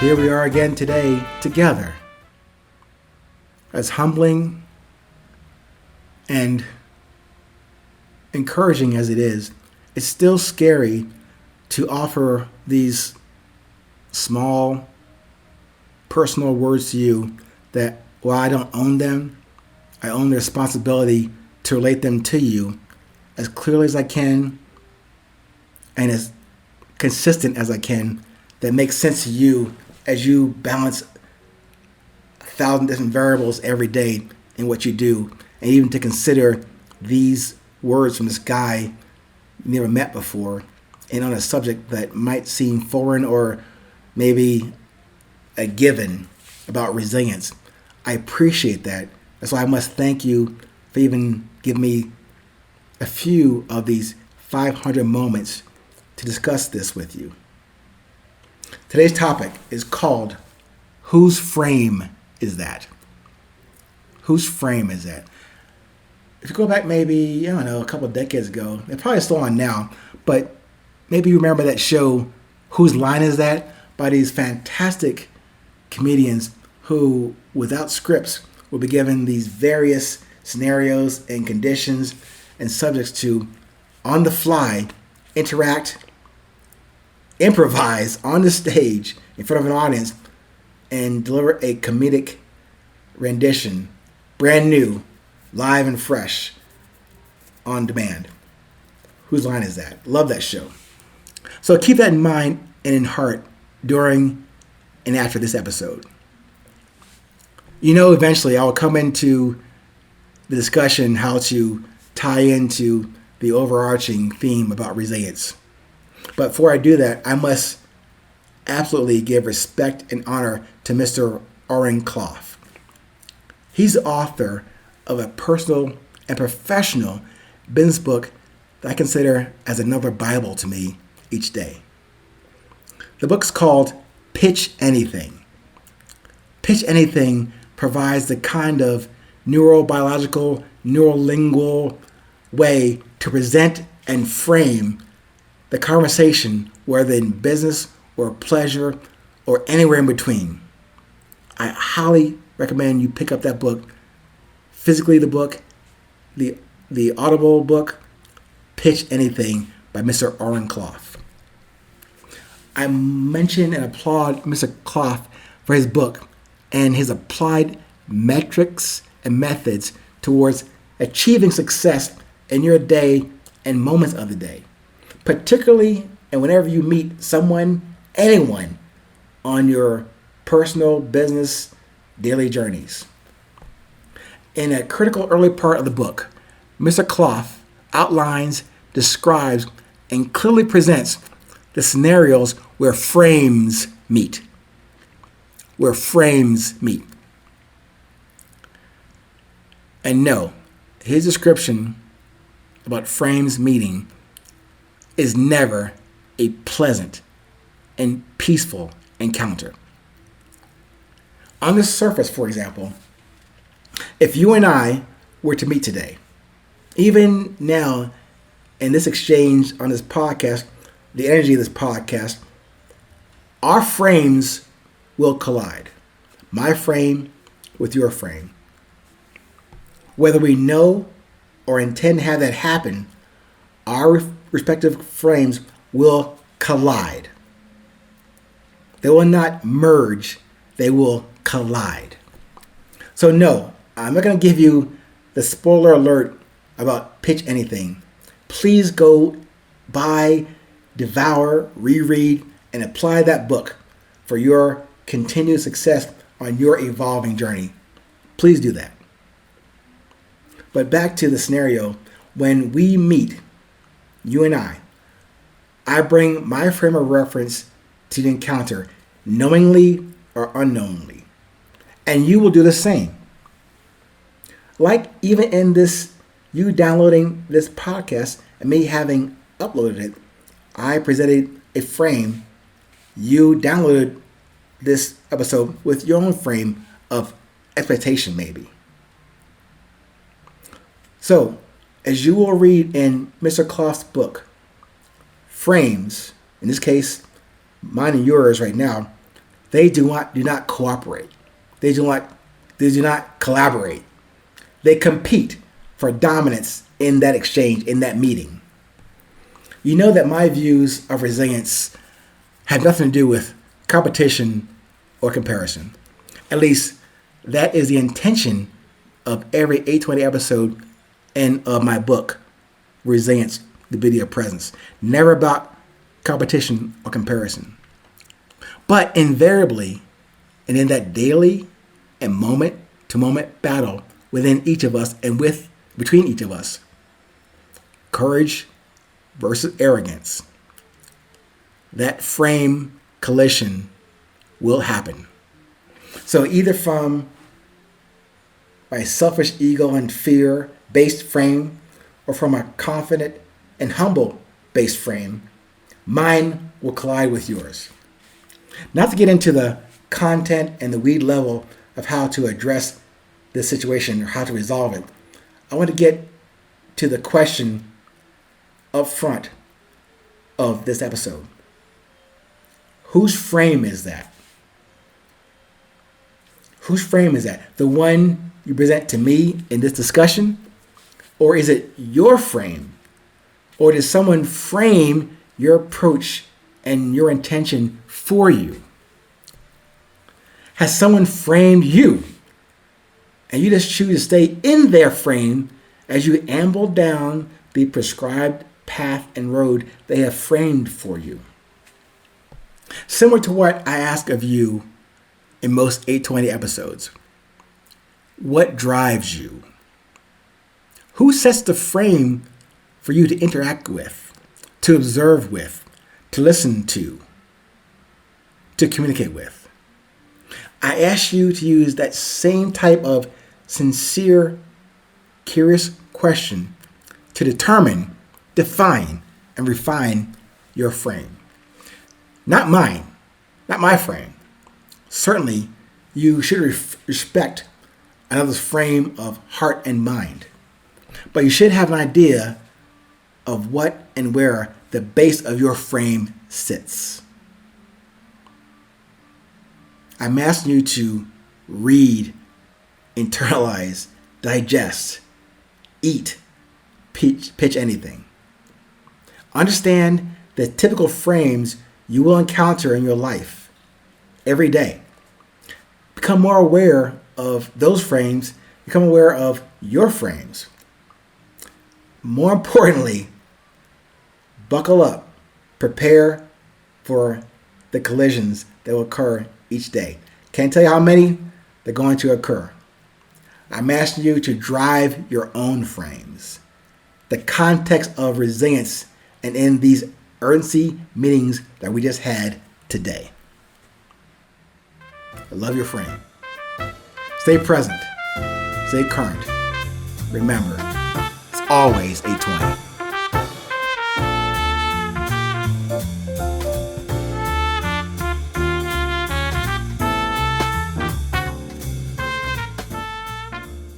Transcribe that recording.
Here we are again today, together. As humbling and encouraging as it is, it's still scary to offer these small personal words to you that while I don't own them, I own the responsibility to relate them to you as clearly as I can and as consistent as I can, that makes sense to you as you balance 1,000 different variables every day in what you do, and even to consider these words from this guy you never met before and on a subject that might seem foreign or maybe a given about resilience. I appreciate that. That's why I must thank you for even giving me a few of these 500 moments to discuss this with you. Today's topic is called, Whose Frame Is That? Whose frame is that? If you go back maybe, a couple of decades ago, they're probably still on now, but maybe you remember that show, Whose Line Is That? By these fantastic comedians who, without scripts, will be given these various scenarios and conditions and subjects to, on the fly, interact, improvise on the stage in front of an audience and deliver a comedic rendition, brand new, live and fresh, on demand. Whose line is that? Love that show. So keep that in mind and in heart during and after this episode. Eventually I'll come into the discussion how to tie into the overarching theme about resilience. But before I do that, I must absolutely give respect and honor to Mr. Oren Clough. He's the author of a personal and professional business book that I consider as another Bible to me each day. The book's called Pitch Anything. Pitch Anything provides the kind of neurobiological, neurolingual way to present and frame the conversation, whether in business or pleasure or anywhere in between. I highly recommend you pick up that book, physically the book, the Audible book, Pitch Anything by Mr. Oren Clough. I mention and applaud Mr. Clough for his book and his applied metrics and methods towards achieving success in your day and moments of the day, particularly and whenever you meet someone, anyone, on your personal, business, daily journeys. In a critical early part of the book, Mr. Clough outlines, describes, and clearly presents the scenarios where frames meet. Where frames meet. And no, his description about frames meeting is never a pleasant and peaceful encounter. On the surface, for example, if you and I were to meet today, even now in this exchange on this podcast, the energy of this podcast, our frames will collide. My frame with your frame. Whether we know or intend to have that happen, our respective frames will collide. They will not merge, they will collide. So no, I'm not going to give you the spoiler alert about Pitch Anything. Please go buy, devour, reread, and apply that book for your continued success on your evolving journey. Please do that. But back to the scenario, when we meet, you and I bring my frame of reference to the encounter, knowingly or unknowingly. And you will do the same. Like even in this, you downloading this podcast and me having uploaded it, I presented a frame. You downloaded this episode with your own frame of expectation, maybe. So, as you will read in Mr. Clough's book, frames, in this case, mine and yours right now, They do not cooperate. They do not collaborate. They compete for dominance in that exchange, in that meeting. You know that my views of resilience have nothing to do with competition or comparison. At least that is the intention of every 820 episode and of my book, Resilience, the Beauty of Presence. Never about competition or comparison. But invariably, and in that daily and moment-to-moment battle within each of us and between each of us, courage versus arrogance, that frame collision will happen. So either from my selfish ego and fear-based frame, or from a confident and humble-based frame, mine will collide with yours. Not to get into the content and the weed level of how to address this situation or how to resolve it, I want to get to the question up front of this episode. Whose frame is that? Whose frame is that? The one you present to me in this discussion? Or is it your frame? Or does someone frame your approach and your intention for you? Has someone framed you and you just choose to stay in their frame as you amble down the prescribed path and road they have framed for you? Similar to what I ask of you in most 820 episodes. What drives you? Who sets the frame for you to interact with, to observe with, to listen to communicate with? I ask you to use that same type of sincere, curious question to determine, define, and refine your frame. Not mine, not my frame. Certainly, you should respect another's frame of heart and mind. But you should have an idea of what and where the base of your frame sits. I'm asking you to read, internalize, digest, eat, pitch anything. Understand the typical frames you will encounter in your life every day. Become more aware of those frames. Become aware of your frames. More importantly, buckle up. Prepare for the collisions that will occur each day. Can't tell you how many they're going to occur. I'm asking you to drive your own frames. The context of resilience and in these urgency meetings that we just had today. I love your frame. Stay present. Stay current. Remember, it's always 820.